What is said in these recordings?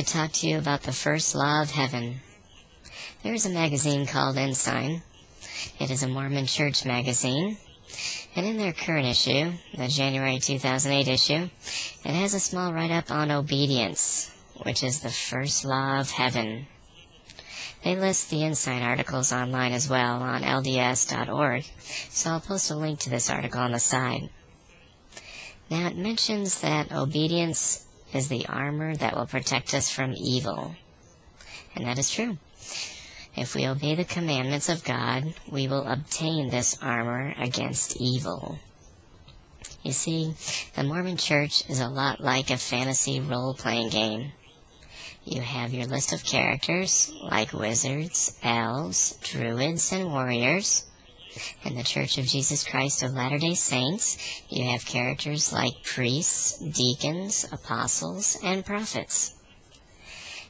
to talk to you about the first law of heaven. There is a magazine called Ensign. It is a Mormon church magazine, and in their current issue, the January 2008 issue, it has a small write-up on obedience, which is the first law of heaven. They list the Ensign articles online as well on lds.org, so I'll post a link to this article on the side. Now it mentions that obedience is the armor that will protect us from evil. And that is true. If we obey the commandments of God, we will obtain this armor against evil. You see, the Mormon Church is a lot like a fantasy role-playing game. You have your list of characters, like wizards, elves, druids, and warriors. In the Church of Jesus Christ of Latter-day Saints, you have characters like priests, deacons, apostles, and prophets.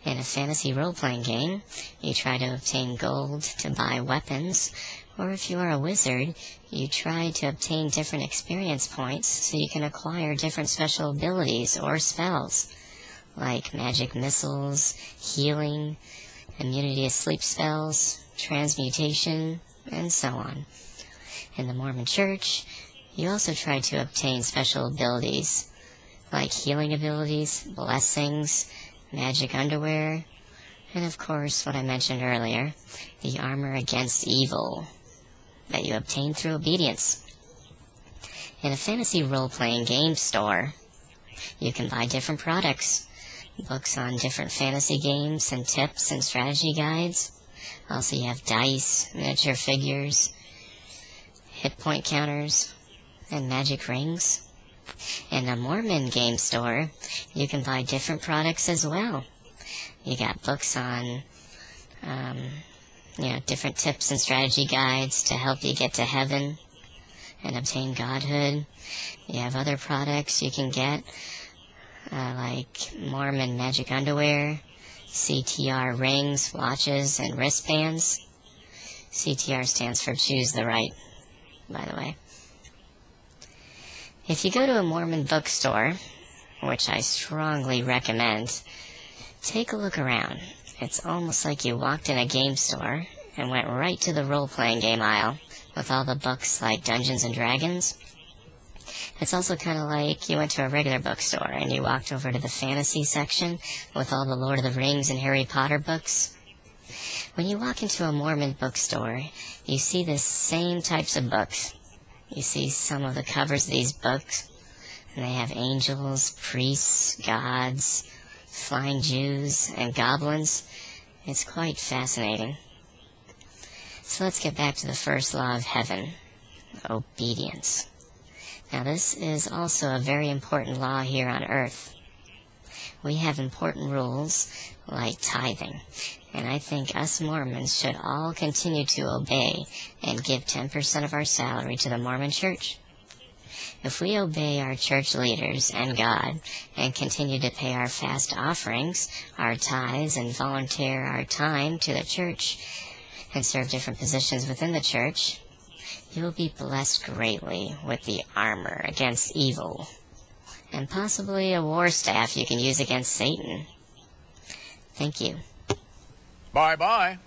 In a fantasy role-playing game, you try to obtain gold to buy weapons, or if you are a wizard, you try to obtain different experience points so you can acquire different special abilities or spells, like magic missiles, healing, immunity to sleep spells, transmutation, and so on. In the Mormon Church, you also try to obtain special abilities, like healing abilities, blessings, magic underwear, and of course, what I mentioned earlier, the armor against evil that you obtain through obedience. In a fantasy role-playing game store, you can buy different products, books on different fantasy games, and tips and strategy guides. Also, you have dice, miniature figures, hit point counters, and magic rings. In a Mormon game store, you can buy different products as well. You got books on, different tips and strategy guides to help you get to heaven and obtain godhood. You have other products you can get, like Mormon magic underwear, CTR rings, watches, and wristbands. CTR stands for Choose the Right, by the way. If you go to a Mormon bookstore, which I strongly recommend, take a look around. It's almost like you walked in a game store and went right to the role-playing game aisle with all the books like Dungeons and Dragons. It's also kind of like you went to a regular bookstore and you walked over to the fantasy section with all the Lord of the Rings and Harry Potter books. When you walk into a Mormon bookstore, you see the same types of books. You see some of the covers of these books, and they have angels, priests, gods, flying Jews, and goblins. It's quite fascinating. So let's get back to the first law of heaven, obedience. Now this is also a very important law here on earth. We have important rules like tithing, and I think us Mormons should all continue to obey and give 10% of our salary to the Mormon Church. If we obey our church leaders and God and continue to pay our fast offerings, our tithes, and volunteer our time to the church and serve different positions within the church, you will be blessed greatly with the armor against evil, and possibly a war staff you can use against Satan. Thank you. Bye-bye.